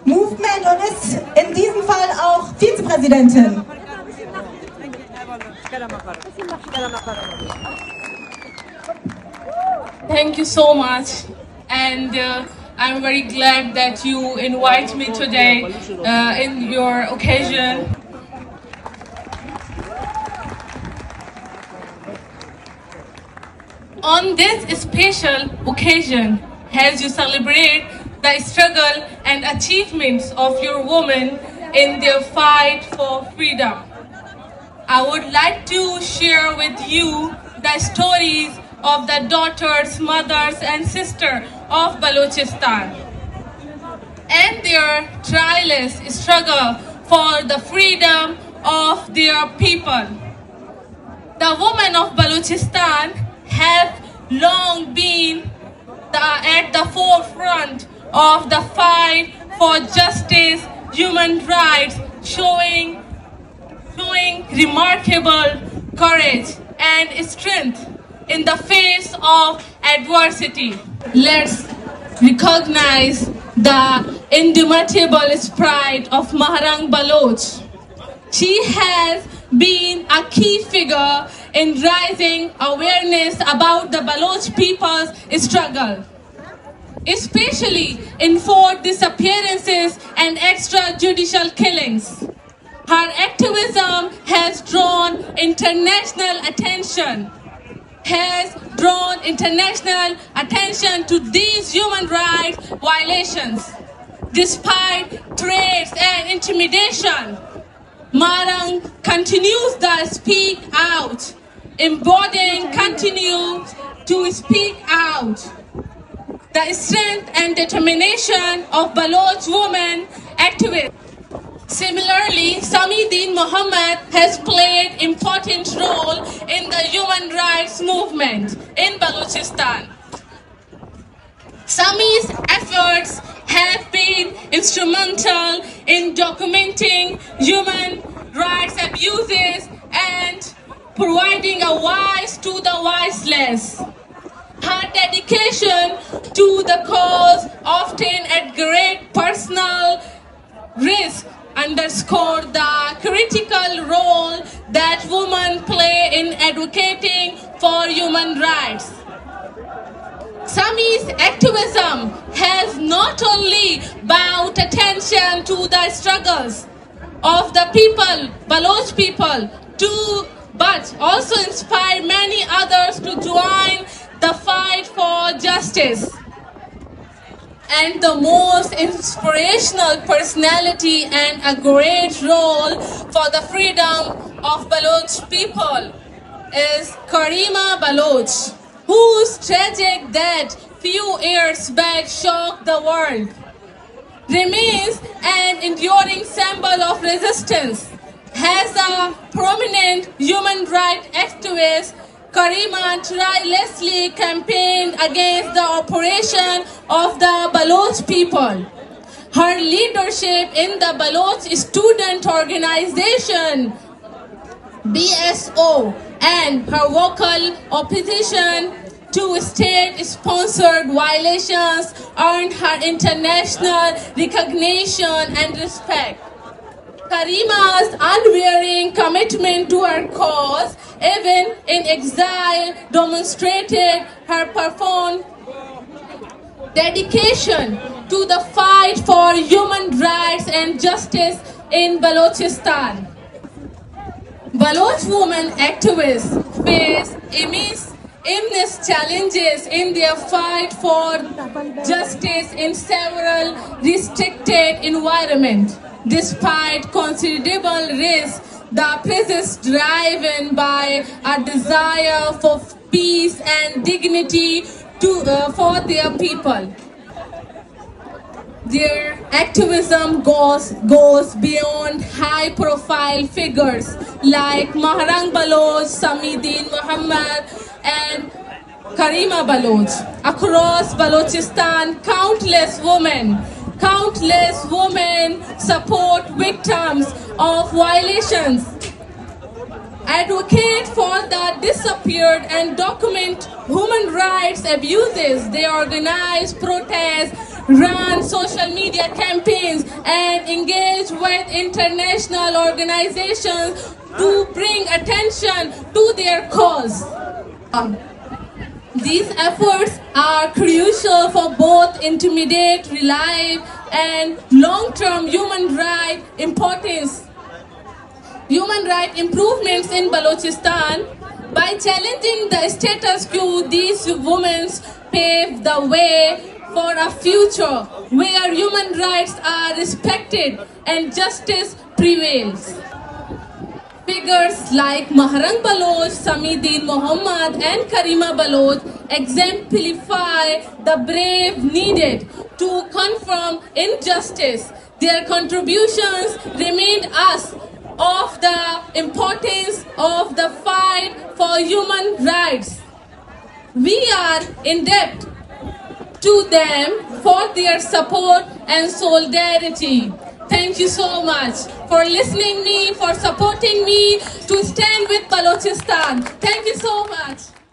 Movement und ist in diesem Fall auch Vizepräsidentin. Thank you so much, and I'm very glad that you invite me today in your occasion. On this special occasion, as you celebrate the struggle and achievements of your women in their fight for freedom, I would like to share with you the stories of the daughters, mothers and sisters of Balochistan and their tireless struggle for the freedom of their people. The women of Balochistan have long been at the forefront of the fight for justice, human rights, showing remarkable courage and strength in the face of adversity. Let's recognize the indomitable spirit of Maharang Baloch. She has been a key figure in raising awareness about the Baloch people's struggle, especially in forced disappearances and extrajudicial killings. Her activism has drawn international attention to these human rights violations. Despite threats and intimidation, Maharang continues to speak out, continue to speak out. The strength and determination of Baloch women activists. Similarly, Samideen Muhammad has played important role in the human rights movement in Balochistan. Sami's efforts have been instrumental in documenting human rights abuses and providing a voice to the voiceless. Her dedication to the cause, often at great personal risk, underscore the critical role that women play in advocating for human rights. Sami's activism has not only brought attention to the struggles of the people, Baloch people, but also inspired many others to join the fight for justice. And the most inspirational personality and a great role for the freedom of Baloch people is Karima Baloch, whose tragic death few years back shocked the world, remains an enduring symbol of resistance. As a prominent human rights activist, Karima tirelessly campaigned against the oppression of the Baloch people. Her leadership in the Baloch student organization, BSO, and her vocal opposition to state-sponsored violations earned her international recognition and respect. Karima's unwavering commitment to her cause, even in exile, demonstrated her profound dedication to the fight for human rights and justice in Balochistan. Baloch women activists face immense challenges in their fight for justice in several restricted environments. Despite considerable risk, the process driven by a desire for peace and dignity for their people. Their activism goes beyond high-profile figures like Maharang Baloch, Samideen Muhammad, and Karima Baloch. Across Balochistan, countless women support victims of violations, advocate for the disappeared, and document human rights abuses. They organize protests, run social media campaigns and engage with international organizations to bring attention to their cause. These efforts are crucial for both intermediate, relief, and long-term human rights importance. Human rights improvements in Balochistan. By challenging the status quo, these women pave the way for a future where human rights are respected and justice prevails. Figures like Maharang Baloch, Samidin Muhammad and Karima Baloch exemplify the brave needed to confront injustice. Their contributions remind us of the importance of the fight for human rights. We are in debt to them for their support and solidarity. Thank you so much for listening me, for supporting me to stand with Balochistan. Thank you so much.